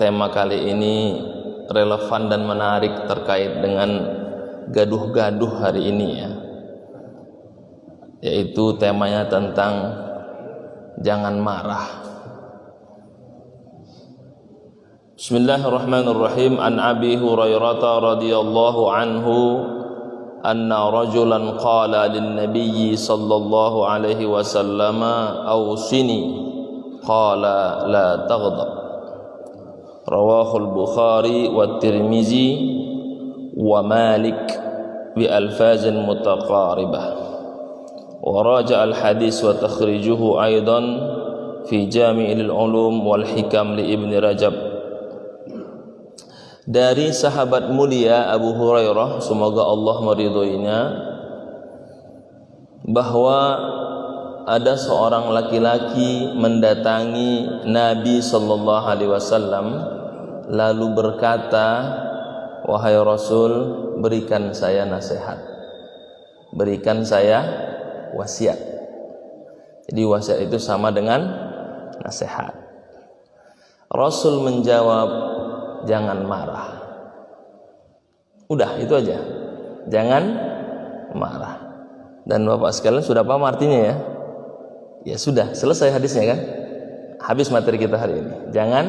tema kali ini relevan dan menarik terkait dengan gaduh-gaduh hari ini ya. Yaitu temanya tentang jangan marah. Bismillahirrahmanirrahim. An Abi Hurairah radhiyallahu anhu anna rajulan qala lin nabiyyi sallallahu alaihi wasallam awsini qala la taghdab. Rawahul Bukhari wa Tirmizi wa Malik bi alfazin mutaqaribah. Wa raja al hadis wa takhrijuhu aidan fi Jami'il Ulum wal Hikam li Ibn Rajab. Dari sahabat mulia Abu Hurairah, semoga Allah meridhoinya, bahwa ada seorang laki-laki mendatangi Nabi sallallahu alaihi wasallam lalu berkata, "Wahai Rasul, berikan saya nasihat. Berikan saya wasiat." Jadi wasiat itu sama dengan nasihat. Rasul menjawab, "Jangan marah." Udah, itu aja. Jangan marah. Dan Bapak sekalian sudah paham artinya ya? Ya sudah, selesai hadisnya kan? Habis materi kita hari ini. Jangan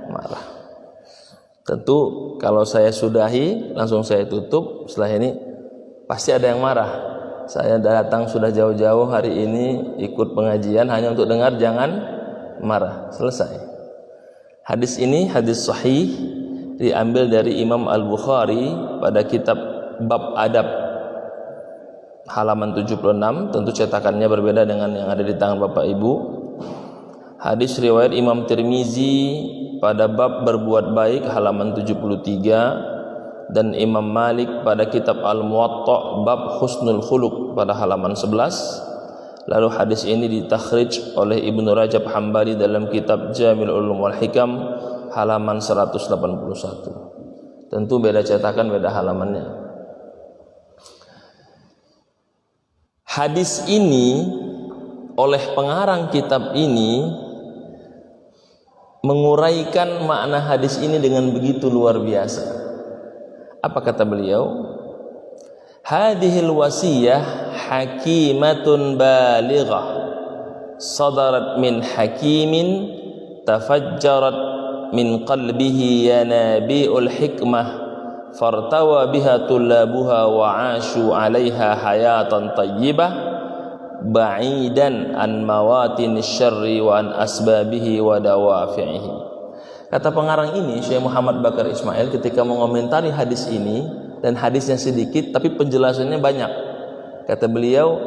marah. Tentu kalau saya sudahi, langsung saya tutup. Setelah ini pasti ada yang marah. Saya datang sudah jauh-jauh hari ini ikut pengajian hanya untuk dengar jangan marah. Selesai. Hadis ini hadis sahih, diambil dari Imam Al-Bukhari pada kitab Bab Adab halaman 76. Tentu cetakannya berbeda dengan yang ada di tangan Bapak Ibu. Hadis riwayat Imam Tirmizi pada bab berbuat baik halaman 73, dan Imam Malik pada kitab Al-Muwatta bab husnul khuluq pada halaman 11. Lalu hadis ini ditakhrij oleh Ibnu Rajab Hambali dalam kitab Jami'ul Ulum wal Hikam halaman 181. Tentu beda cetakan, beda halamannya. Hadis ini oleh pengarang kitab ini menguraikan makna hadis ini dengan begitu luar biasa. Apa kata beliau? Hadhil wasiyah hakimatun balighah sadarat min hakimin tafajjarat min qalbihi yanabi'ul hikmah fartawa biha tullabuha wa 'ashu 'alaiha hayatan tayyibah ba'idan an mawatin syarri wa an asbabihi wa dawafi'ihi. Kata pengarang ini, Syekh Muhammad Bakar Ismail, ketika mengomentari hadis ini, dan hadisnya sedikit tapi penjelasannya banyak. Kata beliau,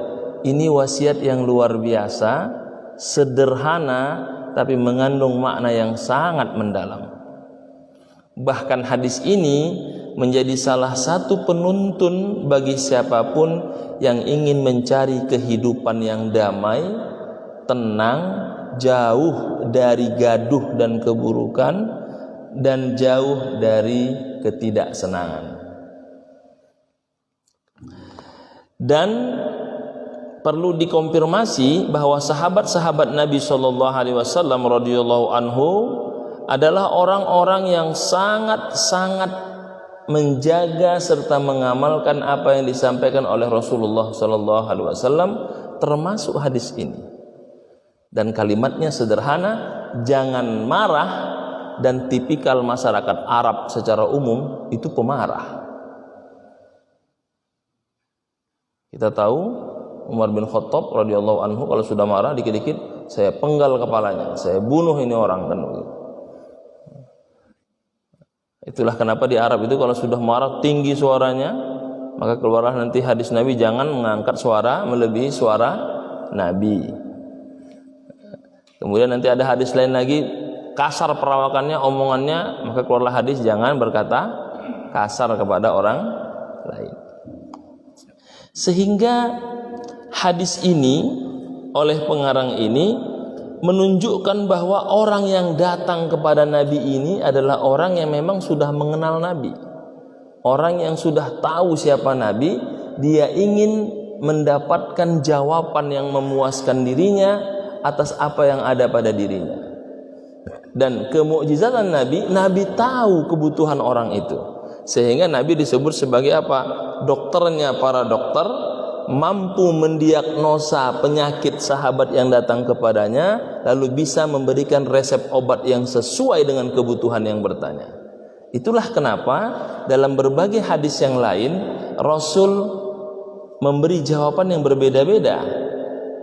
ini wasiat yang luar biasa, sederhana tapi mengandung makna yang sangat mendalam. Bahkan hadis ini menjadi salah satu penuntun bagi siapapun yang ingin mencari kehidupan yang damai, tenang, jauh dari gaduh dan keburukan, dan jauh dari ketidaksenangan. Dan perlu dikonfirmasi bahwa sahabat-sahabat Nabi sallallahu alaihi wasallam radhiyallahu anhu adalah orang-orang yang sangat-sangat menjaga serta mengamalkan apa yang disampaikan oleh Rasulullah sallallahu alaihi wasallam, termasuk hadis ini. Dan kalimatnya sederhana, jangan marah, dan tipikal masyarakat Arab secara umum itu pemarah. Kita tahu Umar bin Khattab radhiyallahu anhu kalau sudah marah dikit-dikit saya penggal kepalanya, saya bunuh ini orang kan. Itulah kenapa di Arab itu kalau sudah marah tinggi suaranya, maka keluarlah nanti hadis Nabi, jangan mengangkat suara melebihi suara Nabi. Kemudian nanti ada hadis lain lagi, kasar perawakannya, omongannya, maka keluarlah hadis jangan berkata kasar kepada orang lain. Sehingga hadis ini oleh pengarang ini menunjukkan bahwa orang yang datang kepada Nabi ini adalah orang yang memang sudah mengenal Nabi. Orang yang sudah tahu siapa Nabi, dia ingin mendapatkan jawaban yang memuaskan dirinya atas apa yang ada pada dirinya. Dan kemukjizatan Nabi, Nabi tahu kebutuhan orang itu. Sehingga Nabi disebut sebagai apa? Dokternya para dokter, mampu mendiagnosa penyakit sahabat yang datang kepadanya, lalu bisa memberikan resep obat yang sesuai dengan kebutuhan yang bertanya. Itulah kenapa dalam berbagai hadis yang lain Rasul memberi jawaban yang berbeda-beda.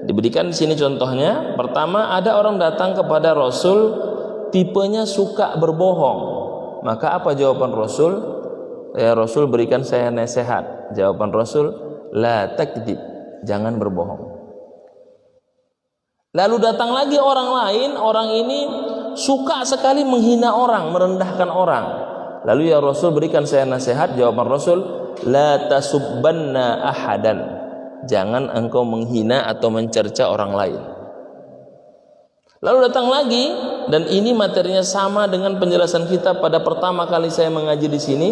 Diberikan di sini contohnya. Pertama, ada orang datang kepada Rasul, tipenya suka berbohong. Maka apa jawaban Rasul? Ya Rasul, berikan saya nasihat. Jawaban Rasul, la takdzib, jangan berbohong. Lalu datang lagi orang lain, orang ini suka sekali menghina orang, merendahkan orang. Lalu ya Rasul, berikan saya nasihat. Jawaban Rasul, la tasubbanna ahadan, jangan engkau menghina atau mencerca orang lain. Lalu datang lagi, dan ini materinya sama dengan penjelasan kita pada pertama kali saya mengaji di sini.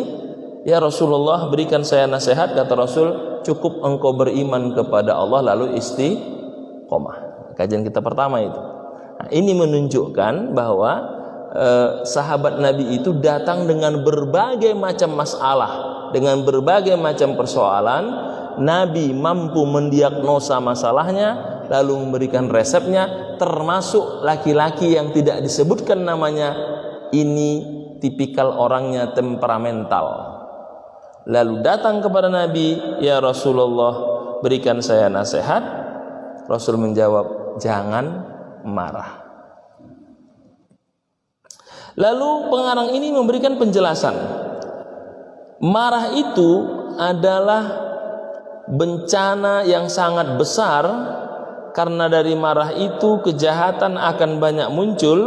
Ya Rasulullah, berikan saya nasihat. Kata Rasul, cukup engkau beriman kepada Allah lalu istiqomah. Kajian kita pertama itu. Nah, ini menunjukkan bahwa sahabat Nabi itu datang dengan berbagai macam masalah, dengan berbagai macam persoalan. Nabi mampu mendiagnosa masalahnya lalu memberikan resepnya, termasuk laki-laki yang tidak disebutkan namanya. Ini tipikal orangnya temperamental. Lalu datang kepada Nabi, ya Rasulullah, berikan saya nasihat. Rasul menjawab, jangan marah. Lalu pengarang ini memberikan penjelasan. Marah itu adalah bencana yang sangat besar, karena dari marah itu kejahatan akan banyak muncul.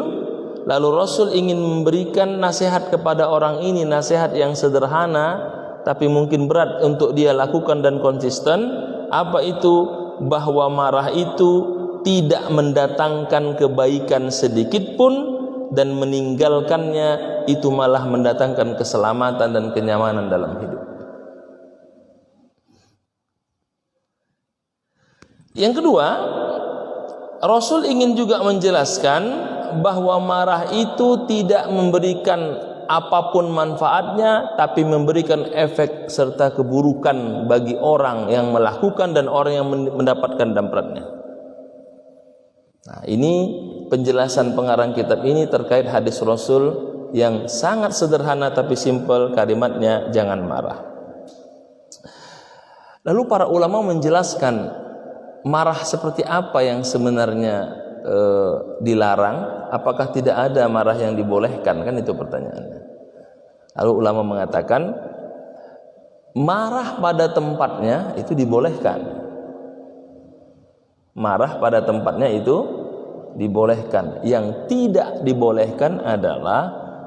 Lalu Rasul ingin memberikan nasihat kepada orang ini, nasihat yang sederhana tapi mungkin berat untuk dia lakukan dan konsisten. Apa itu? Bahwa marah itu tidak mendatangkan kebaikan sedikit pun, dan meninggalkannya itu malah mendatangkan keselamatan dan kenyamanan dalam hidup. Yang kedua, Rasul ingin juga menjelaskan bahwa marah itu tidak memberikan apapun manfaatnya, tapi memberikan efek serta keburukan bagi orang yang melakukan dan orang yang mendapatkan dampaknya. Nah, ini penjelasan pengarang kitab ini terkait hadis Rasul yang sangat sederhana tapi simpel, kalimatnya jangan marah. Lalu para ulama menjelaskan marah seperti apa yang sebenarnya dilarang. Apakah tidak ada marah yang dibolehkan? Kan itu pertanyaannya. Lalu ulama mengatakan marah pada tempatnya itu dibolehkan. Marah pada tempatnya itu dibolehkan. Yang tidak dibolehkan adalah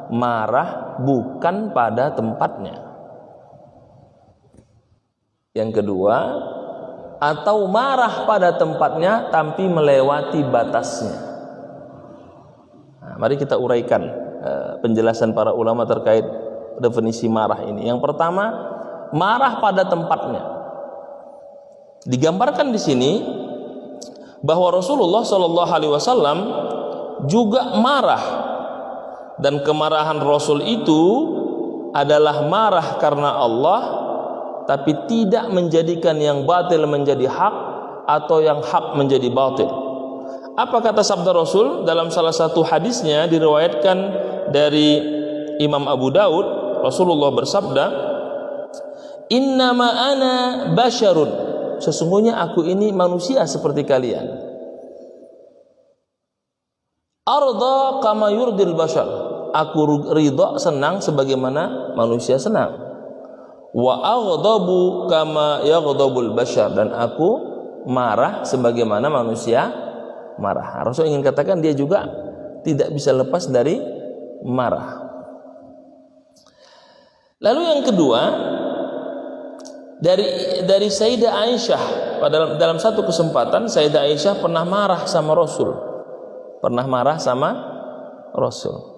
marah bukan pada tempatnya. Yang kedua, atau marah pada tempatnya tapi melewati batasnya. Nah, mari kita uraikan penjelasan para ulama terkait definisi marah ini. Yang pertama, marah pada tempatnya. Digambarkan di sini bahwa Rasulullah Shallallahu Alaihi Wasallam juga marah, dan kemarahan Rasul itu adalah marah karena Allah, tapi tidak menjadikan yang batil menjadi hak atau yang hak menjadi batil. Apa kata sabda Rasul dalam salah satu hadisnya diriwayatkan dari Imam Abu Daud? Rasulullah bersabda, innama ana basyarun, sesungguhnya aku ini manusia seperti kalian. Arda kama yurdil basyar, aku ridha, senang sebagaimana manusia senang. Wa aghdabu kama yaghdabul basyar, dan aku marah sebagaimana manusia marah. Rasul ingin katakan dia juga tidak bisa lepas dari marah. Lalu yang kedua, dari Sayyidah Aisyah, dalam satu kesempatan Sayyidah Aisyah pernah marah sama Rasul.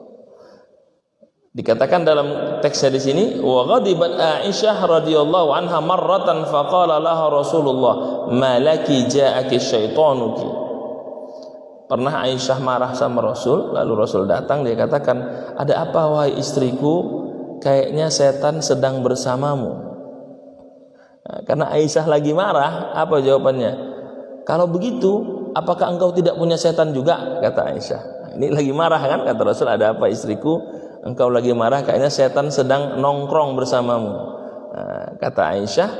Dikatakan dalam teksnya di sini, wa ghadibat Aisyah radhiyallahu anha marratan faqala laha Rasulullah, "Ma laki ja'aki syaitanuki?" pernah Aisyah marah sama Rasul, lalu Rasul datang, dia katakan, ada apa wahai istriku, kayaknya setan sedang bersamamu. Nah, karena Aisyah lagi marah, apa jawabannya? Kalau begitu, apakah engkau tidak punya setan juga? Kata Aisyah. Nah, ini lagi marah kan, kata Rasul, ada apa istriku, engkau lagi marah, kayaknya setan sedang nongkrong bersamamu. Nah, kata Aisyah,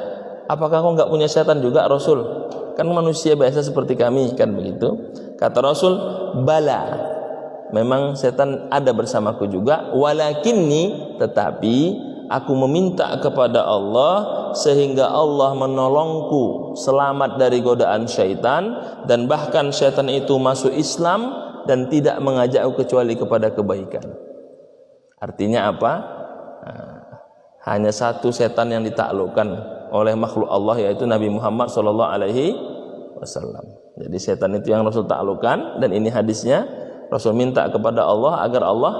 apakah engkau enggak punya setan juga Rasul? Kan manusia biasa seperti kami, kan begitu. Kata Rasul, bala, memang setan ada bersamaku juga, walakinni, tetapi aku meminta kepada Allah sehingga Allah menolongku selamat dari godaan syaitan, dan bahkan syaitan itu masuk Islam dan tidak mengajakku kecuali kepada kebaikan. Artinya apa? Nah, hanya satu setan yang ditaklukkan oleh makhluk Allah, yaitu Nabi Muhammad SAW. Jadi setan itu yang Rasul taklukkan, dan ini hadisnya, Rasul minta kepada Allah agar Allah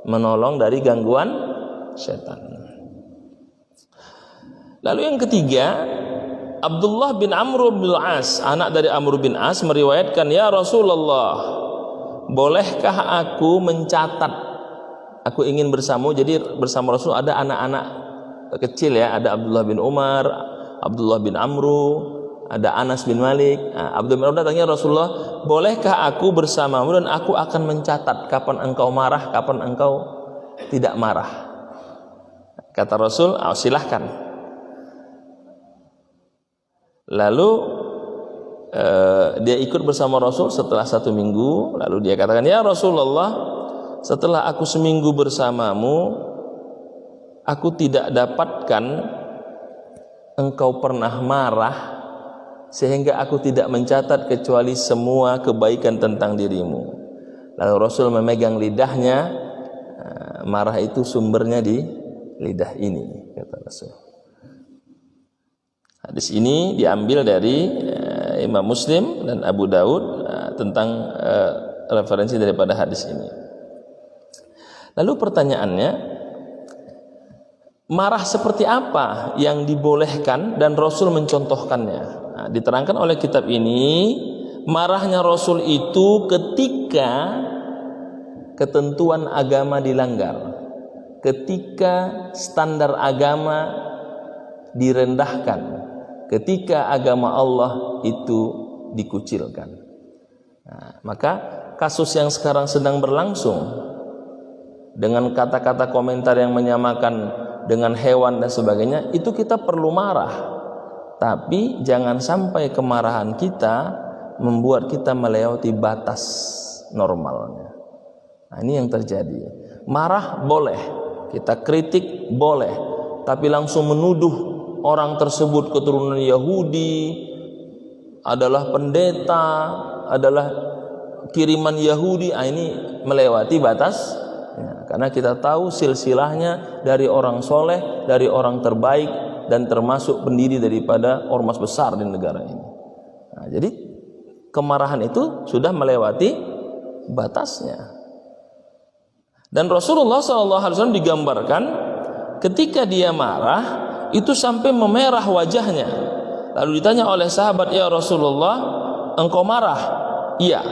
menolong dari gangguan setan. Lalu yang ketiga, Abdullah bin Amr bin As, anak dari Amr bin As, meriwayatkan, ya Rasulullah, bolehkah aku mencatat, aku ingin bersama, jadi bersama Rasul ada anak-anak kecil ya, ada Abdullah bin Umar, Abdullah bin Amru, ada Anas bin Malik. Nah, Abdullah bin Umar datangnya, Rasulullah, bolehkah aku bersamamu dan aku akan mencatat kapan engkau marah, kapan engkau tidak marah. Kata Rasul, silahkan. Lalu dia ikut bersama Rasul setelah 1 minggu. Lalu dia katakan, ya Rasulullah, setelah aku seminggu bersamamu, aku tidak dapatkan engkau pernah marah, sehingga aku tidak mencatat kecuali semua kebaikan tentang dirimu. Lalu Rasul memegang lidahnya, marah itu sumbernya di lidah ini, kata Rasul. Hadis ini diambil dari Imam Muslim dan Abu Daud tentang referensi daripada hadis ini. Lalu pertanyaannya, marah seperti apa yang dibolehkan dan Rasul mencontohkannya? Nah, diterangkan oleh kitab ini, marahnya Rasul itu ketika ketentuan agama dilanggar, ketika standar agama direndahkan, ketika agama Allah itu dikucilkan. Nah, maka kasus yang sekarang sedang berlangsung dengan kata-kata komentar yang menyamakan dengan hewan dan sebagainya, itu kita perlu marah. Tapi jangan sampai kemarahan kita membuat kita melewati batas normalnya. Nah, ini yang terjadi. Marah boleh, kita kritik boleh, tapi langsung menuduh orang tersebut keturunan Yahudi, adalah pendeta, adalah kiriman Yahudi. Ini melewati batas ya, karena kita tahu silsilahnya dari orang soleh, dari orang terbaik, dan termasuk pendiri daripada ormas besar di negara ini. Nah, jadi kemarahan itu sudah melewati batasnya. Dan Rasulullah SAW digambarkan ketika dia marah itu sampai memerah wajahnya. Lalu ditanya oleh sahabat, ya Rasulullah, engkau marah? Iya.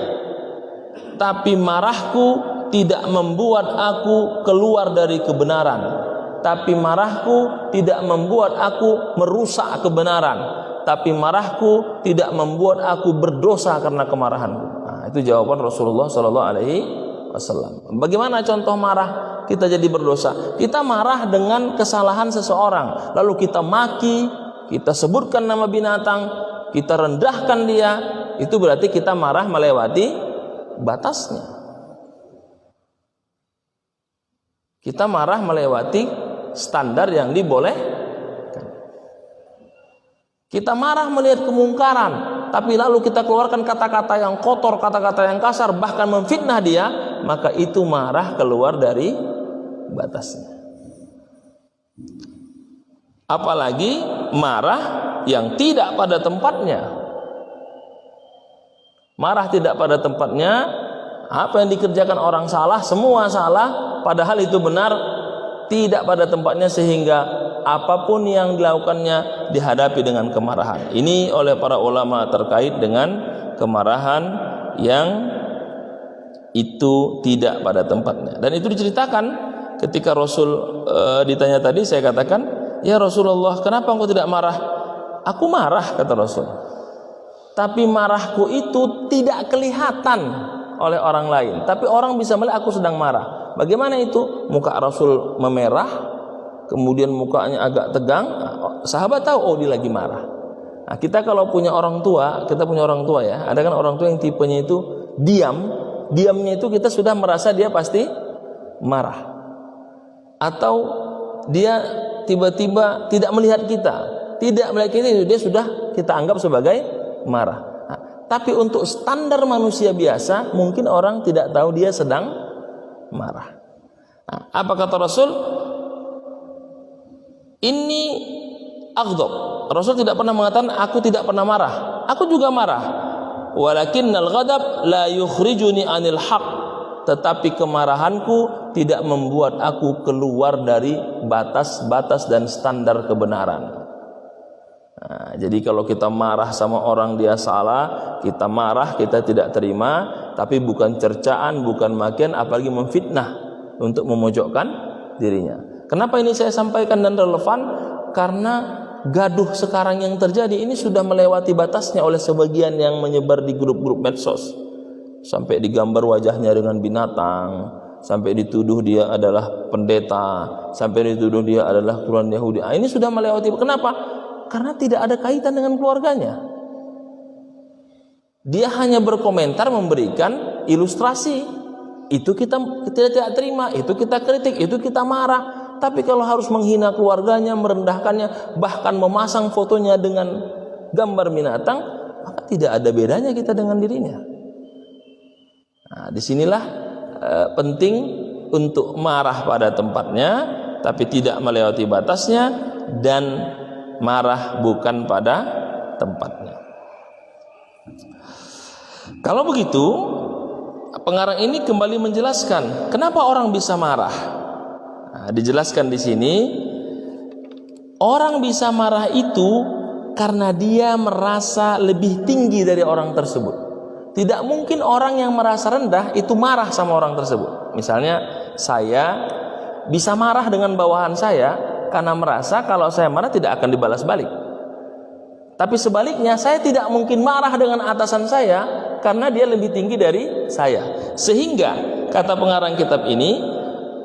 Tapi marahku tidak membuat aku keluar dari kebenaran. Tapi marahku tidak membuat aku merusak kebenaran. Tapi marahku tidak membuat aku berdosa karena kemarahanku. Nah, itu jawaban Rasulullah SAW. Bagaimana contoh marah kita jadi berdosa? Kita marah dengan kesalahan seseorang, lalu kita maki, kita sebutkan nama binatang, kita rendahkan dia, itu berarti kita marah melewati batasnya. Kita marah melewati standar yang dibolehkan. Kita marah melihat kemungkaran, tapi lalu kita keluarkan kata-kata yang kotor, kata-kata yang kasar, bahkan memfitnah dia, maka itu marah keluar dari batasnya. Apalagi marah yang tidak pada tempatnya. Marah tidak pada tempatnya, apa yang dikerjakan orang salah, semua salah, padahal itu benar, tidak pada tempatnya, sehingga apapun yang dilakukannya dihadapi dengan kemarahan. Ini oleh para ulama terkait dengan kemarahan yang itu tidak pada tempatnya. Dan itu diceritakan ketika Rasul ditanya tadi, saya katakan, "Ya Rasulullah, kenapa engkau tidak marah?" "Aku marah," kata Rasul, "tapi marahku itu tidak kelihatan oleh orang lain, tapi orang bisa melihat aku sedang marah." Bagaimana itu? Muka Rasul memerah, kemudian mukanya agak tegang. Sahabat tahu, oh dia lagi marah. Nah, kita kalau punya orang tua, kita punya orang tua ya, ada kan orang tua yang tipenya itu diamnya itu kita sudah merasa dia pasti marah. Atau dia tiba-tiba tidak melihat kita, dia sudah kita anggap sebagai marah. Nah, tapi untuk standar manusia biasa, mungkin orang tidak tahu dia sedang marah. Nah, apa kata Rasul? Ini aghdab. Rasul tidak pernah mengatakan aku tidak pernah marah. Aku juga marah. Walakinnal ghadab la yukhrijuni anil haq. Tetapi kemarahanku tidak membuat aku keluar dari batas-batas dan standar kebenaran. Nah, jadi kalau kita marah sama orang dia salah, kita marah, kita tidak terima, tapi bukan cercaan, bukan makian, apalagi memfitnah untuk memojokkan dirinya. Kenapa ini saya sampaikan dan relevan? Karena gaduh sekarang yang terjadi ini sudah melewati batasnya oleh sebagian yang menyebar di grup-grup medsos. Sampai digambar wajahnya dengan binatang, sampai dituduh dia adalah pendeta, sampai dituduh dia adalah keturunan Yahudi. Ini sudah melewati. Kenapa? Karena tidak ada kaitan dengan keluarganya. Dia hanya berkomentar, memberikan ilustrasi. Itu kita tidak terima, itu kita kritik, itu kita marah. Tapi kalau harus menghina keluarganya, merendahkannya, bahkan memasang fotonya dengan gambar binatang, maka tidak ada bedanya kita dengan dirinya. Nah, disinilah penting untuk marah pada tempatnya, tapi tidak melewati batasnya, dan marah bukan pada tempatnya. Kalau begitu, pengarang ini kembali menjelaskan kenapa orang bisa marah. Nah, dijelaskan di sini, orang bisa marah itu karena dia merasa lebih tinggi dari orang tersebut. Tidak mungkin orang yang merasa rendah itu marah sama orang tersebut. Misalnya saya bisa marah dengan bawahan saya karena merasa kalau saya marah tidak akan dibalas balik. Tapi sebaliknya, saya tidak mungkin marah dengan atasan saya karena dia lebih tinggi dari saya. Sehingga kata pengarang kitab ini,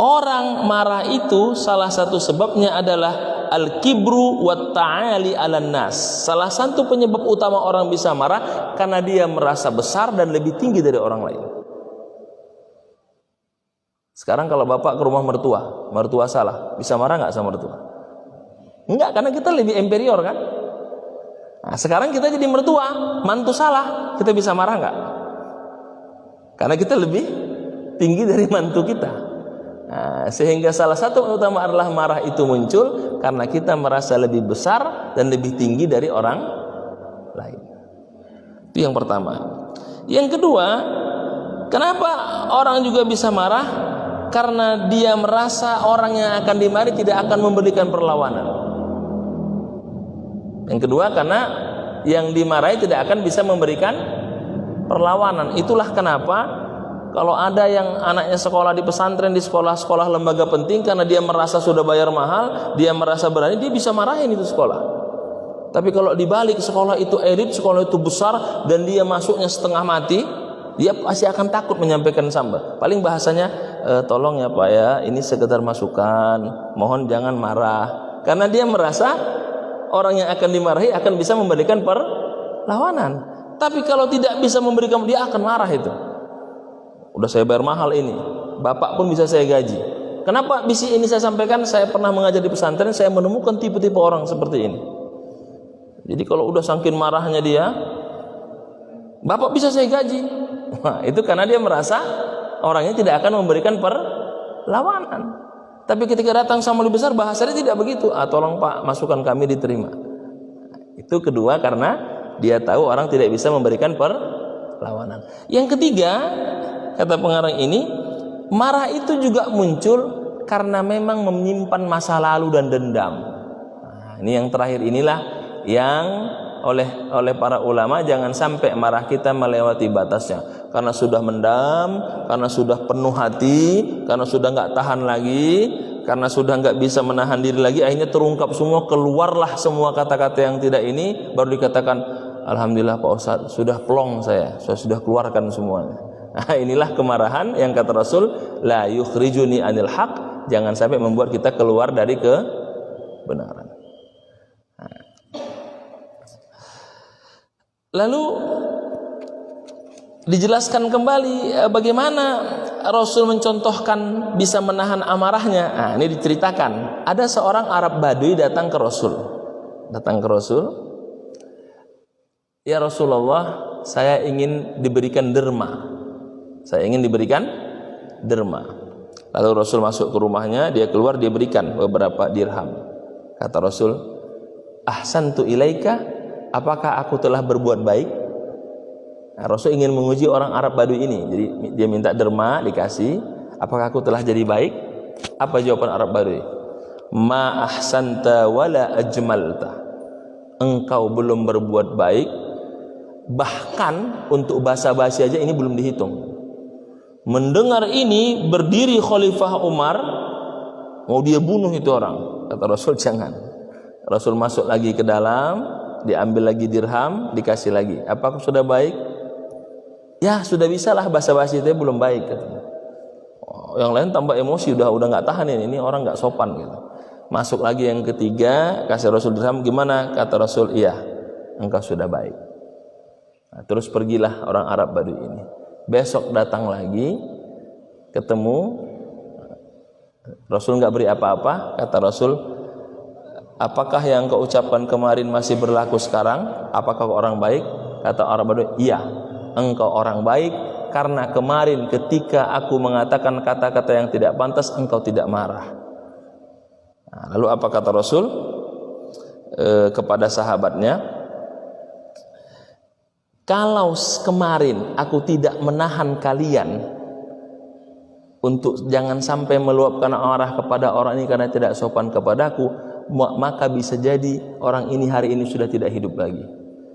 orang marah itu salah satu sebabnya adalah al-kibru wa ta'ali 'alan nas. Salah satu penyebab utama orang bisa marah karena dia merasa besar dan lebih tinggi dari orang lain. Sekarang kalau bapak ke rumah mertua salah, bisa marah nggak sama mertua? Enggak, karena kita lebih inferior kan? Nah, sekarang kita jadi mertua, mantu salah, kita bisa marah nggak? Karena kita lebih tinggi dari mantu kita. Nah, sehingga salah satu utama adalah marah itu muncul karena kita merasa lebih besar dan lebih tinggi dari orang lain. Itu yang pertama. Yang kedua, kenapa orang juga bisa marah? Karena dia merasa orang yang akan dimarahi tidak akan memberikan perlawanan. Yang kedua, karena yang dimarahi tidak akan bisa memberikan perlawanan. Itulah kenapa kalau ada yang anaknya sekolah di pesantren, di sekolah-sekolah lembaga penting, karena dia merasa sudah bayar mahal, dia merasa berani, dia bisa marahin itu sekolah. Tapi kalau dibalik sekolah itu elit, sekolah itu besar, dan dia masuknya setengah mati, dia pasti akan takut menyampaikan sambat. Paling bahasanya, tolong ya Pak ya, ini sekedar masukan, mohon jangan marah. Karena dia merasa orang yang akan dimarahi akan bisa memberikan perlawanan. Tapi kalau tidak bisa memberikan, dia akan marah itu. Udah saya bayar mahal ini, bapak pun bisa saya gaji. Kenapa bisi ini saya sampaikan? Saya pernah mengajar di pesantren, saya menemukan tipe-tipe orang seperti ini. Jadi kalau udah saking marahnya dia, bapak bisa saya gaji. Nah, itu karena dia merasa orangnya tidak akan memberikan perlawanan. Tapi ketika datang sama lebih besar, bahasanya tidak begitu. Tolong Pak, masukan kami diterima. Itu kedua, karena dia tahu orang tidak bisa memberikan perlawanan. Yang ketiga, kata pengarang ini, marah itu juga muncul karena memang menyimpan masa lalu dan dendam. Nah, ini yang terakhir inilah yang oleh para ulama, jangan sampai marah kita melewati batasnya. Karena sudah mendam, karena sudah penuh hati, karena sudah nggak tahan lagi, karena sudah nggak bisa menahan diri lagi, akhirnya terungkap semua, keluarlah semua kata-kata yang tidak ini, baru dikatakan, alhamdulillah Pak Ustadz, sudah plong saya sudah keluarkan semuanya. Nah, inilah kemarahan yang kata Rasul, la yukhrijuni anil haq, jangan sampai membuat kita keluar dari kebenaran. Lalu dijelaskan kembali bagaimana Rasul mencontohkan bisa menahan amarahnya. Nah, ini diceritakan, ada seorang Arab Badui datang ke Rasul. Ya Rasulullah, saya ingin diberikan derma. Lalu Rasul masuk ke rumahnya, dia keluar, dia berikan beberapa dirham. Kata Rasul, ahsantu ilaika, apakah aku telah berbuat baik? Nah, Rasul ingin menguji orang Arab Badui ini. Jadi dia minta derma, dikasih. Apakah aku telah jadi baik? Apa jawaban Arab Badui? Ma ahsanta wala ajmalta. Engkau belum berbuat baik, bahkan untuk basa-basi aja ini belum dihitung. Mendengar ini, berdiri Khalifah Umar, mau dia bunuh itu orang. Kata Rasul, jangan. Rasul masuk lagi ke dalam, diambil lagi dirham, dikasih lagi. Apa aku sudah baik? Ya sudah bisa lah, basa-basi itu belum baik katanya. Yang lain tambah emosi, udah nggak tahan ini orang nggak sopan gitu. Masuk lagi yang ketiga, kasih Rasul dirham, gimana? Kata Rasul, iya, engkau sudah baik. Nah, terus pergilah orang Arab Badui ini. Besok datang lagi, ketemu, Rasul nggak beri apa-apa. Kata Rasul, apakah yang kau ucapkan kemarin masih berlaku sekarang? Apakah kau orang baik? Kata Arab Badui, iya, engkau orang baik, karena kemarin ketika aku mengatakan kata-kata yang tidak pantas, engkau tidak marah. Nah, lalu apa kata Rasul kepada sahabatnya? Kalau kemarin aku tidak menahan kalian untuk jangan sampai meluapkan amarah kepada orang ini karena tidak sopan kepadaku, maka bisa jadi orang ini hari ini sudah tidak hidup lagi.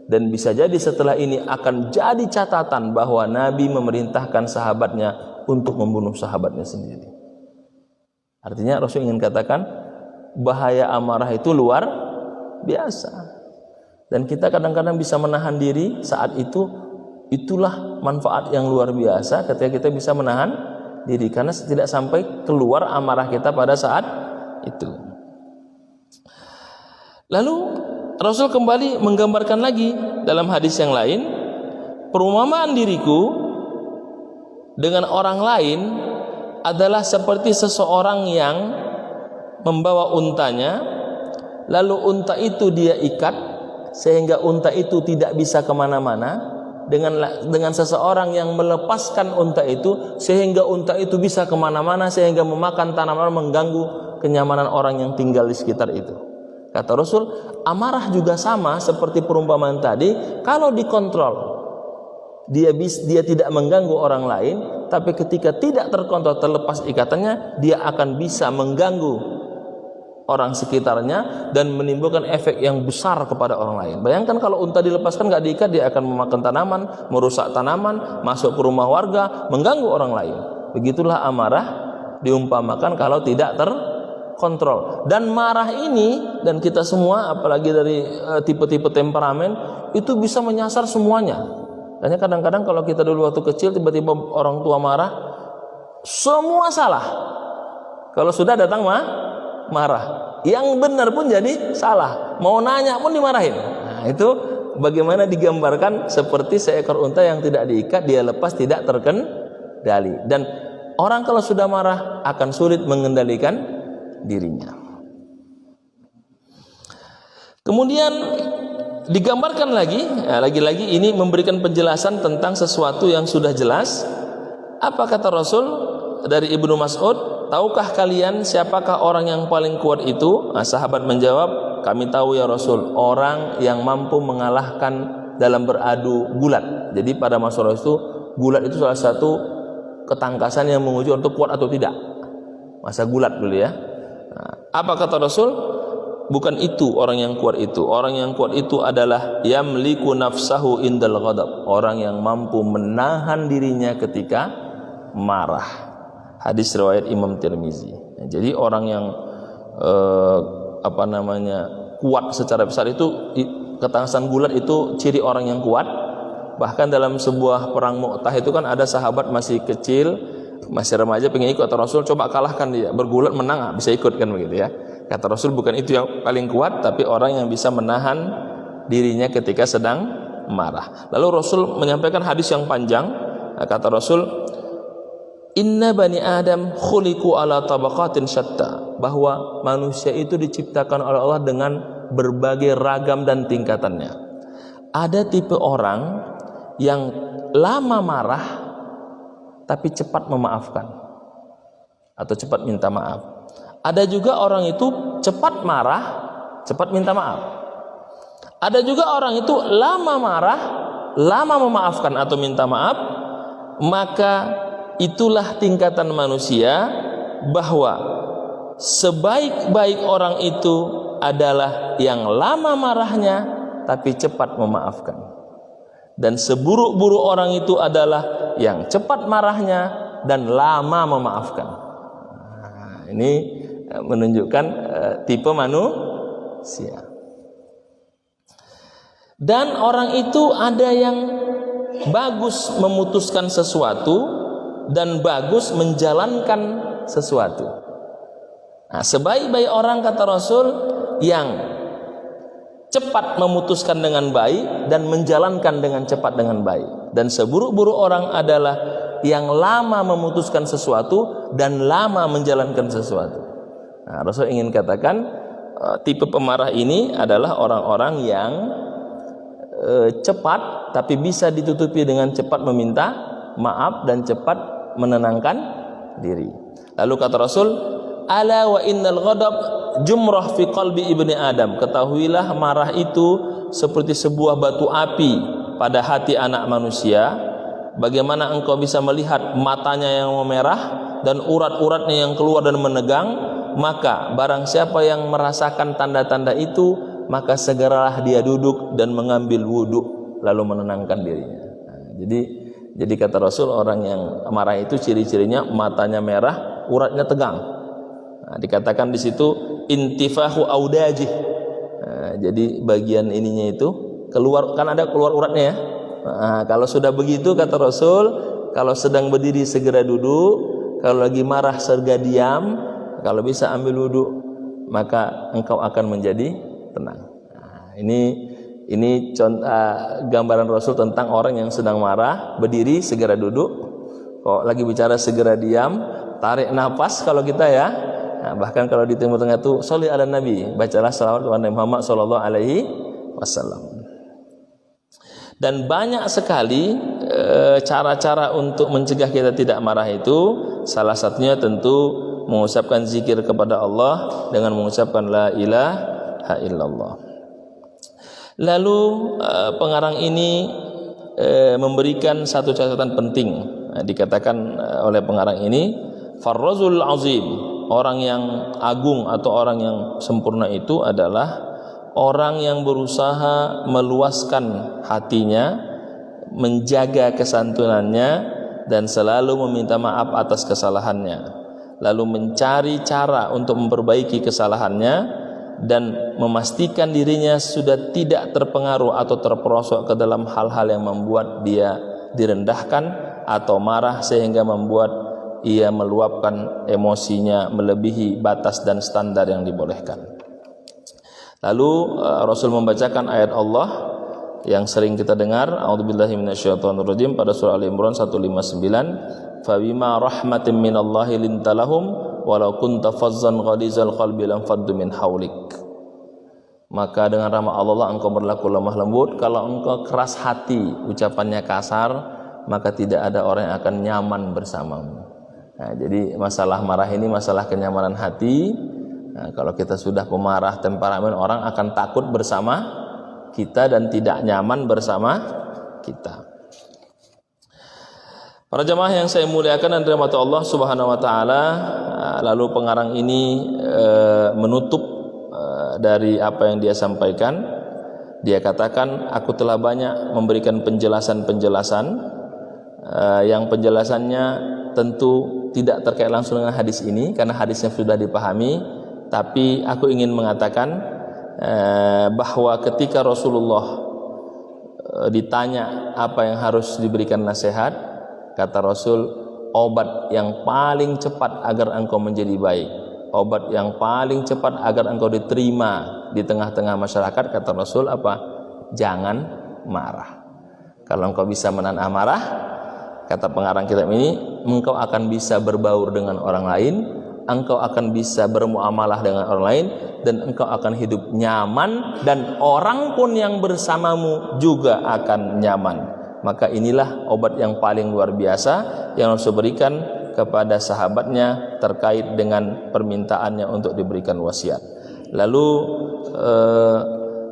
Dan bisa jadi setelah ini akan jadi catatan bahwa Nabi memerintahkan sahabatnya untuk membunuh sahabatnya sendiri. Artinya Rasul ingin katakan bahaya amarah itu luar biasa. Dan kita kadang-kadang bisa menahan diri saat itu, itulah manfaat yang luar biasa ketika kita bisa menahan diri, karena tidak sampai keluar amarah kita pada saat itu. Lalu Rasul kembali menggambarkan lagi dalam hadis yang lain, perumpamaan diriku dengan orang lain adalah seperti seseorang yang membawa untanya, lalu unta itu dia ikat sehingga unta itu tidak bisa kemana-mana, dengan seseorang yang melepaskan unta itu sehingga unta itu bisa kemana-mana, sehingga memakan tanaman, mengganggu kenyamanan orang yang tinggal di sekitar itu. Kata Rasul, amarah juga sama seperti perumpamaan tadi. Kalau dikontrol, dia tidak mengganggu orang lain, tapi ketika tidak terkontrol, terlepas ikatannya, dia akan bisa mengganggu orang sekitarnya dan menimbulkan efek yang besar kepada orang lain. Bayangkan kalau unta dilepaskan, nggak diikat, dia akan memakan tanaman, merusak tanaman, masuk ke rumah warga, mengganggu orang lain. Begitulah amarah diumpamakan kalau tidak terkontrol. Dan marah ini, dan kita semua apalagi dari tipe-tipe temperamen, itu bisa menyasar semuanya. Hanya kadang-kadang kalau kita dulu waktu kecil tiba-tiba orang tua marah, semua salah. Kalau sudah datang marah, yang benar pun jadi salah, mau nanya pun dimarahin. Nah, itu bagaimana digambarkan seperti seekor unta yang tidak diikat, dia lepas, tidak terkendali. Dan orang kalau sudah marah akan sulit mengendalikan dirinya. Kemudian digambarkan lagi-lagi ini memberikan penjelasan tentang sesuatu yang sudah jelas. Apa kata Rasul dari Ibnu Mas'ud? Tahukah kalian siapakah orang yang paling kuat itu? Nah, sahabat menjawab, kami tahu ya Rasul, orang yang mampu mengalahkan dalam beradu gulat. Jadi pada masa itu gulat itu salah satu ketangkasan yang menguji untuk kuat atau tidak. Masa gulat dulu ya. Nah, apa kata Rasul? bukan itu orang yang kuat itu. Orang yang kuat itu adalah yamliku nafsahu indal ghadab, orang yang mampu menahan dirinya ketika marah. Hadis riwayat Imam Tirmizi. Jadi orang yang kuat secara besar itu, ketangkasan bulat itu ciri orang yang kuat. Bahkan dalam sebuah perang Mu'tah itu kan ada sahabat masih kecil, masih remaja, pengen ikut, kata Rasul, coba kalahkan dia, bergulat menang, bisa ikut kan begitu ya. Kata Rasul, bukan itu yang paling kuat, tapi orang yang bisa menahan dirinya ketika sedang marah. Lalu Rasul menyampaikan hadis yang panjang. Kata Rasul, inna bani Adam khuliqu ala tabaqatin syatta, bahwa manusia itu diciptakan oleh Allah dengan berbagai ragam dan tingkatannya. Ada tipe orang yang lama marah tapi cepat memaafkan atau cepat minta maaf. Ada juga orang itu cepat marah, cepat minta maaf. Ada juga orang itu lama marah, lama memaafkan atau minta maaf. Maka itulah tingkatan manusia, bahwa sebaik-baik orang itu adalah yang lama marahnya tapi cepat memaafkan, dan seburuk-buruk orang itu adalah yang cepat marahnya dan lama memaafkan. Ini menunjukkan tipe manusia. Dan orang itu ada yang bagus memutuskan sesuatu dan bagus menjalankan sesuatu. Nah, sebaik-baik orang, kata Rasul, yang cepat memutuskan dengan baik dan menjalankan dengan cepat dengan baik. Dan seburuk-buruk orang adalah yang lama memutuskan sesuatu dan lama menjalankan sesuatu. Nah, Rasul ingin katakan tipe pemarah ini adalah orang-orang yang cepat tapi bisa ditutupi dengan cepat meminta maaf dan cepat menenangkan diri. Lalu kata Rasul, ala wa innal ghadab jumrah fi qalbi ibni Adam, ketahuilah marah itu seperti sebuah batu api pada hati anak manusia. Bagaimana engkau bisa melihat matanya yang memerah dan urat-uratnya yang keluar dan menegang? Maka barang siapa yang merasakan tanda-tanda itu, maka segeralah dia duduk dan mengambil wudhu lalu menenangkan dirinya. Nah, jadi kata Rasul, orang yang marah itu ciri-cirinya matanya merah, uratnya tegang. Nah, dikatakan di situ intifahu audajih. Nah, jadi bagian ininya itu keluar, kan ada keluar uratnya ya. Nah, kalau sudah begitu, kata Rasul, kalau sedang berdiri segera duduk, kalau lagi marah segera diam, kalau bisa ambil wudhu, maka engkau akan menjadi tenang. Nah, ini contoh gambaran Rasul tentang orang yang sedang marah, berdiri segera duduk, kalau lagi bicara segera diam, tarik nafas kalau kita ya. Nah, bahkan kalau di Timur Tengah itu sholli ala Nabi, bacalah salawat kepada Muhammad sallallahu alaihi wasallam. Dan banyak sekali cara-cara untuk mencegah kita tidak marah itu. Salah satunya tentu mengucapkan zikir kepada Allah dengan mengucapkan la ilaha illallah. Lalu pengarang ini memberikan satu catatan penting. Dikatakan oleh pengarang ini, farrazul azim, orang yang agung atau orang yang sempurna itu adalah orang yang berusaha meluaskan hatinya, menjaga kesantunannya, dan selalu meminta maaf atas kesalahannya, lalu mencari cara untuk memperbaiki kesalahannya, dan memastikan dirinya sudah tidak terpengaruh atau terperosok ke dalam hal-hal yang membuat dia direndahkan atau marah sehingga membuat ia meluapkan emosinya melebihi batas dan standar yang dibolehkan. Lalu Rasul membacakan ayat Allah yang sering kita dengar, a'udzubillahi minasyaitonirrajim, pada surah Al-Imran 159, fabima rahmatin minallahi lintalahum walau kunta fazzan ghalizal qalbi lam faddu min haulik. Maka dengan rahmat Allah engkau berlaku lemah lembut. Kalau engkau keras hati, ucapannya kasar, maka tidak ada orang yang akan nyaman bersamamu. Nah, jadi masalah marah ini masalah kenyamanan hati. Nah, kalau kita sudah pemarah, temperamen, orang akan takut bersama kita dan tidak nyaman bersama kita. Para jemaah yang saya muliakan dan dirahmati Allah Subhanahu wa taala, lalu pengarang ini menutup dari apa yang dia sampaikan. Dia katakan, aku telah banyak memberikan penjelasan-penjelasan yang penjelasannya tentu tidak terkait langsung dengan hadis ini karena hadisnya sudah dipahami, tapi aku ingin mengatakan bahwa ketika Rasulullah ditanya apa yang harus diberikan nasihat, kata Rasul, obat yang paling cepat agar engkau menjadi baik, obat yang paling cepat agar engkau diterima di tengah-tengah masyarakat, kata Rasul apa? Jangan marah. Kalau engkau bisa menahan amarah, kata pengarang kitab ini, engkau akan bisa berbaur dengan orang lain, engkau akan bisa bermuamalah dengan orang lain, dan engkau akan hidup nyaman, dan orang pun yang bersamamu juga akan nyaman. Maka inilah obat yang paling luar biasa yang Rasul berikan kepada sahabatnya terkait dengan permintaannya untuk diberikan wasiat. Lalu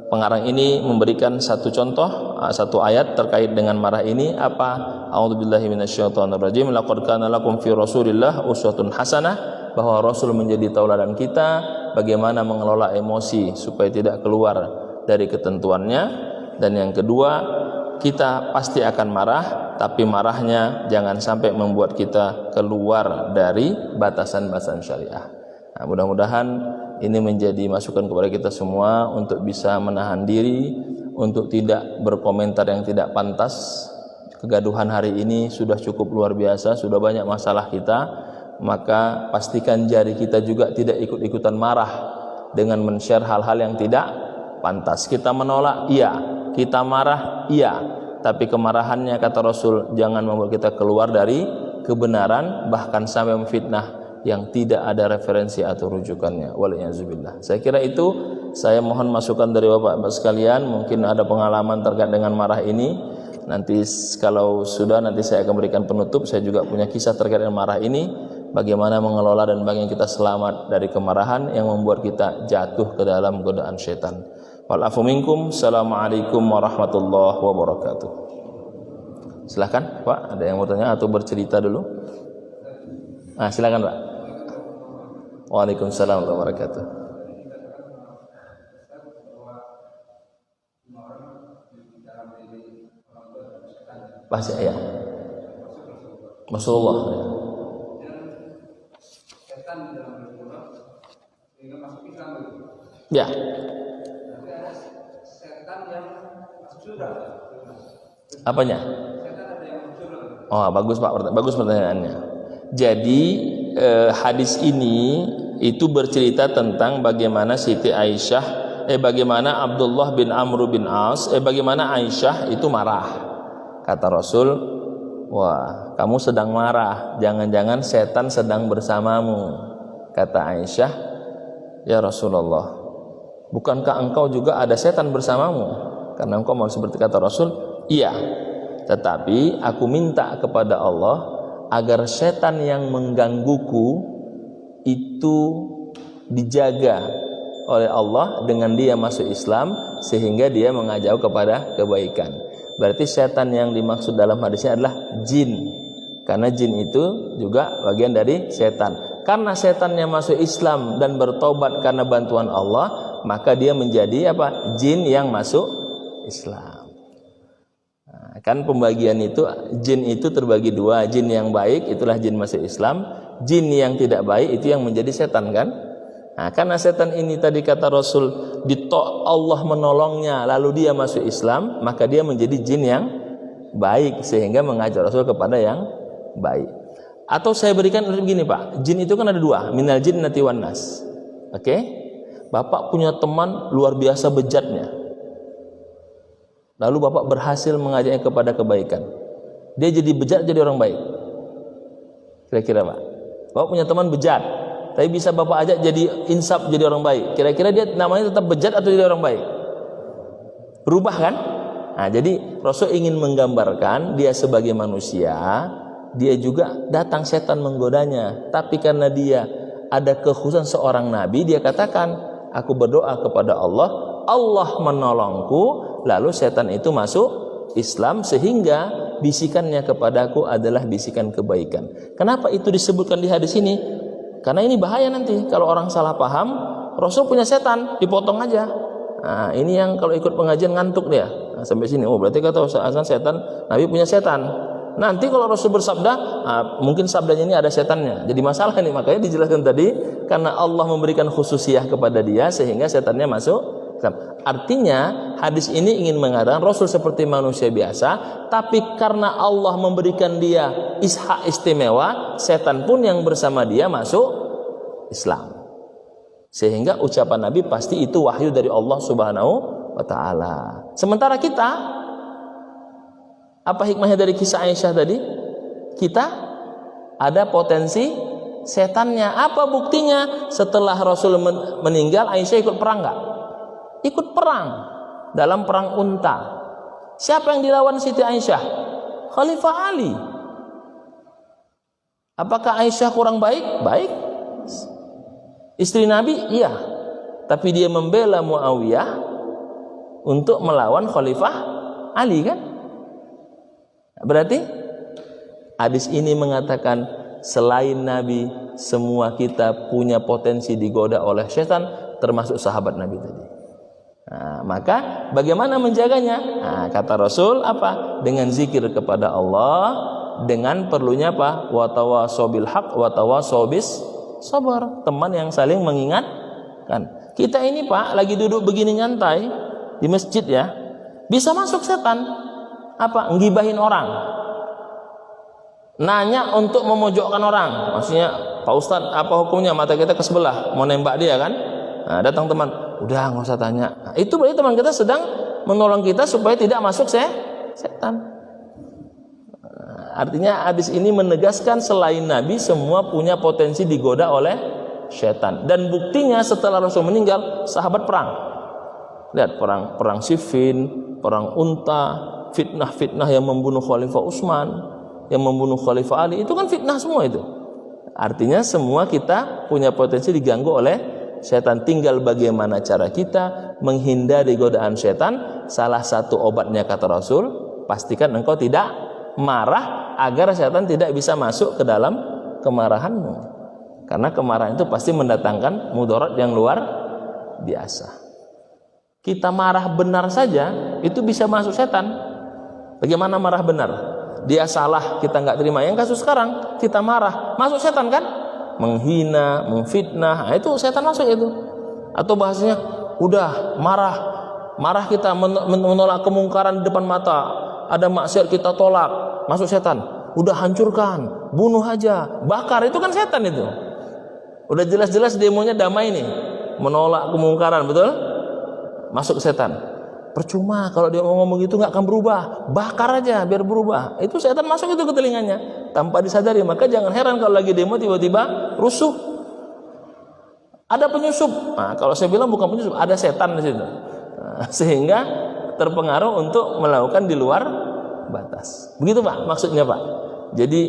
pengarang ini memberikan satu contoh, satu ayat terkait dengan marah ini apa? A'udzubillahi minasyaitonirrajim. Laqad kana lakum fi Rasulillah uswatun hasanah, bahwa Rasul menjadi tauladan kita bagaimana mengelola emosi supaya tidak keluar dari ketentuannya. Dan yang kedua, kita pasti akan marah, tapi marahnya jangan sampai membuat kita keluar dari batasan-batasan syariah. Nah, mudah-mudahan ini menjadi masukan kepada kita semua untuk bisa menahan diri, untuk tidak berkomentar yang tidak pantas. Kegaduhan hari ini sudah cukup luar biasa, sudah banyak masalah kita, maka pastikan jari kita juga tidak ikut-ikutan marah dengan men-share hal-hal yang tidak pantas. Kita menolak, iya. Kita marah, iya. Tapi kemarahannya, kata Rasul, jangan membuat kita keluar dari kebenaran, bahkan sampai memfitnah yang tidak ada referensi atau rujukannya. Waliyahzubillah. Saya kira itu, saya mohon masukan dari Bapak-Bapak sekalian. Mungkin ada pengalaman terkait dengan marah ini. Nanti kalau sudah, nanti saya akan berikan penutup. Saya juga punya kisah terkait dengan marah ini, bagaimana mengelola dan bagaimana kita selamat dari kemarahan yang membuat kita jatuh ke dalam godaan syaitan. Wa'alafu minkum. Assalamualaikum warahmatullahi wabarakatuh. Silakan Pak, ada yang mau tanya atau bercerita dulu? Silakan Pak. Waalaikumsalam warahmatullahi wabarakatuh. Bahasa ayat Rasulullah ya. Apanya? Oh, bagus Pak, bagus pertanyaannya. Jadi hadis ini itu bercerita tentang bagaimana Siti Aisyah, bagaimana Abdullah bin Amr bin As, bagaimana Aisyah itu marah. Kata Rasul, wah, kamu sedang marah, jangan-jangan setan sedang bersamamu. Kata Aisyah, ya Rasulullah, bukankah engkau juga ada setan bersamamu? Karena engkau mau seperti kata Rasul, iya. Tetapi aku minta kepada Allah agar setan yang menggangguku itu dijaga oleh Allah dengan dia masuk Islam, sehingga dia mengajak kepada kebaikan. Berarti setan yang dimaksud dalam hadisnya adalah jin, karena jin itu juga bagian dari setan. Karena setannya masuk Islam dan bertobat karena bantuan Allah, maka dia menjadi apa? Jin yang masuk Islam. Nah, kan pembagian itu, jin itu terbagi dua. Jin yang baik itulah jin masuk Islam, jin yang tidak baik itu yang menjadi setan kan. Nah, karena setan ini tadi kata Rasul, Allah menolongnya lalu dia masuk Islam, maka dia menjadi jin yang baik sehingga mengajak Rasul kepada yang baik. Atau saya berikan begini Pak, jin itu kan ada dua, minal jinnati wan nas. Oke? Bapak punya teman luar biasa bejatnya, lalu Bapak berhasil mengajaknya kepada kebaikan, dia jadi bejat jadi orang baik. Kira-kira Pak, Bapak punya teman bejat, tapi bisa Bapak ajak jadi insaf jadi orang baik. Kira-kira dia namanya tetap bejat atau jadi orang baik? Berubah kan? Nah, jadi Rasul ingin menggambarkan dia sebagai manusia, dia juga datang setan menggodanya. Tapi karena dia ada kekhususan seorang nabi, dia katakan, aku berdoa kepada Allah, Allah menolongku, lalu setan itu masuk Islam sehingga bisikannya kepadaku adalah bisikan kebaikan. Kenapa itu disebutkan di hadis ini? Karena ini bahaya nanti kalau orang salah paham, Rasul punya setan, dipotong aja. Nah, ini yang kalau ikut pengajian ngantuk dia. Nah, sampai sini, oh berarti kata Ustaz setan, Nabi punya setan. Nanti kalau Rasul bersabda, mungkin sabdanya ini ada setannya. Jadi masalah ini, makanya dijelaskan tadi, karena Allah memberikan khususiyah kepada dia sehingga setannya masuk. Artinya hadis ini ingin mengatakan Rasul seperti manusia biasa, tapi karena Allah memberikan dia hak istimewa, setan pun yang bersama dia masuk Islam. Sehingga ucapan Nabi pasti itu wahyu dari Allah Subhanahu wa taala. Sementara kita, apa hikmahnya dari kisah Aisyah tadi? Kita ada potensi setannya. Apa buktinya? Setelah Rasul meninggal, Aisyah ikut perang enggak? Ikut perang dalam perang Unta. Siapa yang dilawan Siti Aisyah? Khalifah Ali. Apakah Aisyah kurang baik? Baik. Istri Nabi? Iya. Tapi dia membela Muawiyah untuk melawan Khalifah Ali kan? Berarti hadis ini mengatakan selain Nabi, semua kita punya potensi digoda oleh setan, termasuk sahabat Nabi tadi. Nah, maka bagaimana menjaganya? Nah, kata Rasul apa? Dengan zikir kepada Allah, dengan perlunya apa? Wa tawasau bil haq wa tawasau bis sabar. Teman yang saling mengingatkan. Kita ini Pak lagi duduk begini nyantai di masjid ya, bisa masuk setan apa? Ngibahin orang. Nanya untuk memojokkan orang. Maksudnya, Pak Ustadz, apa hukumnya? Mata kita ke sebelah, mau nembak dia kan? Nah, datang teman, udah nggak usah tanya. Nah, itu berarti teman kita sedang menolong kita supaya tidak masuk setan. Artinya hadis ini menegaskan selain Nabi semua punya potensi digoda oleh setan. Dan buktinya setelah Rasul meninggal, sahabat perang. Lihat perang Siffin, perang Unta, fitnah-fitnah yang membunuh Khalifah Utsman, yang membunuh Khalifah Ali, itu kan fitnah semua itu. Artinya semua kita punya potensi diganggu oleh setan. Tinggal bagaimana cara kita menghindari godaan setan. Salah satu obatnya kata Rasul, pastikan engkau tidak marah agar setan tidak bisa masuk ke dalam kemarahanmu. Karena kemarahan itu pasti mendatangkan mudarat yang luar biasa. Kita marah benar saja itu bisa masuk setan. Bagaimana marah benar? Dia salah, kita nggak terima. Yang kasus sekarang kita marah, masuk setan kan? Menghina, memfitnah, nah, itu setan masuk itu. Atau bahasanya udah marah kita menolak kemungkaran di depan mata, ada maksiat kita tolak, masuk setan. Udah hancurkan, bunuh aja, bakar, itu kan setan itu. Udah jelas-jelas demonya damai nih, menolak kemungkaran, betul? Masuk setan. Percuma kalau dia mau ngomong gitu nggak akan berubah, bakar aja biar berubah. Itu setan masuk itu ke telinganya tanpa disadari. Maka jangan heran kalau lagi demo tiba-tiba rusuh, ada penyusup. Nah, kalau saya bilang bukan penyusup, ada setan di situ. Nah, sehingga terpengaruh untuk melakukan di luar batas. Begitu Pak maksudnya Pak. Jadi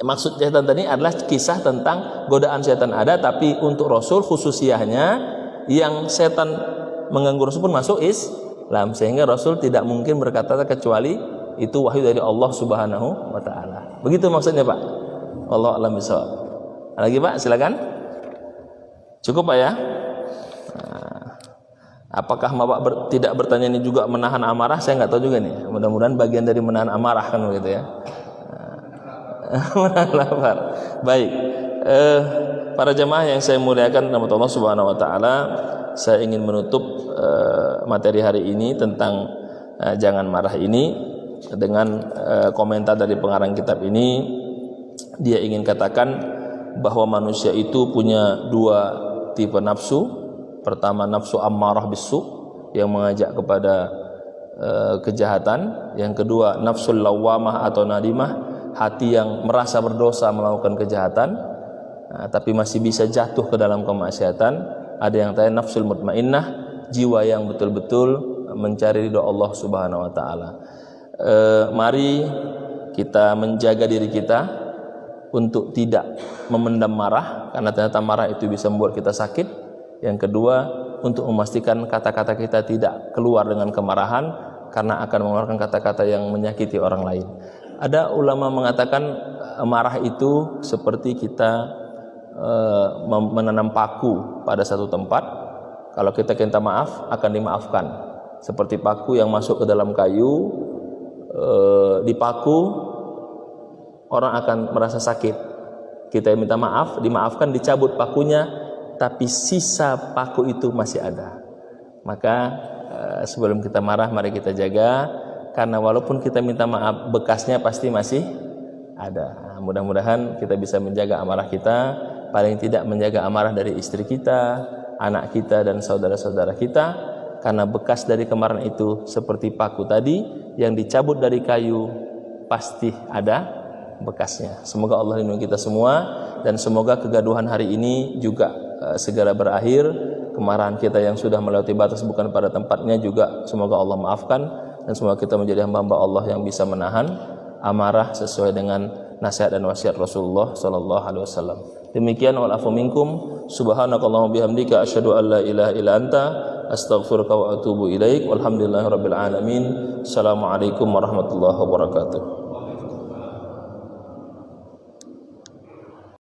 maksud setan tadi adalah kisah tentang godaan setan ada, tapi untuk Rasul khususiyahnya yang setan mengganggu Rasul pun masuk Islam, sehingga Rasul tidak mungkin berkata kecuali itu wahyu dari Allah Subhanahu wa taala. Begitu maksudnya Pak. Wallahu a'lam bishawab. Lagi Pak, silakan. Cukup Pak ya. Apakah Bapak tidak bertanya ini juga menahan amarah? Saya nggak tahu juga nih. Mudah-mudahan bagian dari menahan amarah kan begitu ya. Menahan lapar. Baik. Para jemaah yang saya muliakan nama Allah Subhanahu wa taala, saya ingin menutup materi hari ini tentang jangan marah ini dengan komentar dari pengarang kitab ini. Dia ingin katakan bahwa manusia itu punya dua tipe nafsu. Pertama, nafsu ammarah bisu yang mengajak kepada kejahatan. Yang kedua, nafsul lawamah atau nadimah, hati yang merasa berdosa melakukan kejahatan, tapi masih bisa jatuh ke dalam kemaksiatan. Ada yang tanya nafsul mutmainnah, jiwa yang betul-betul mencari ridha Allah Subhanahu wa taala. Mari kita menjaga diri kita untuk tidak memendam marah, karena ternyata marah itu bisa membuat kita sakit. Yang kedua, untuk memastikan kata-kata kita tidak keluar dengan kemarahan, karena akan mengeluarkan kata-kata yang menyakiti orang lain. Ada ulama mengatakan marah itu seperti kita menanam paku pada satu tempat, kalau kita minta maaf akan dimaafkan. Seperti paku yang masuk ke dalam kayu, dipaku, orang akan merasa sakit. Kita minta maaf, dimaafkan, dicabut pakunya, tapi sisa paku itu masih ada. Maka sebelum kita marah, mari kita jaga, karena walaupun kita minta maaf, bekasnya pasti masih ada. Mudah-mudahan kita bisa menjaga amarah kita, paling tidak menjaga amarah dari istri kita, anak kita, dan saudara-saudara kita, karena bekas dari kemarahan itu seperti paku tadi yang dicabut dari kayu, pasti ada bekasnya. Semoga Allah lindungi kita semua, dan semoga kegaduhan hari ini juga segera berakhir. Kemarahan kita yang sudah melewati batas bukan pada tempatnya juga semoga Allah maafkan, dan semoga kita menjadi hamba-hamba Allah yang bisa menahan amarah sesuai dengan nasihat dan wasiat Rasulullah sallallahu alaihi wasallam. Demikian, wal afu minkum, subhanakallahumma bihamdika asyhadu an la ilaha illa anta astaghfiruka wa atubu ilaik. Walhamdulillahirabbil alamin. Assalamualaikum warahmatullahi wabarakatuh.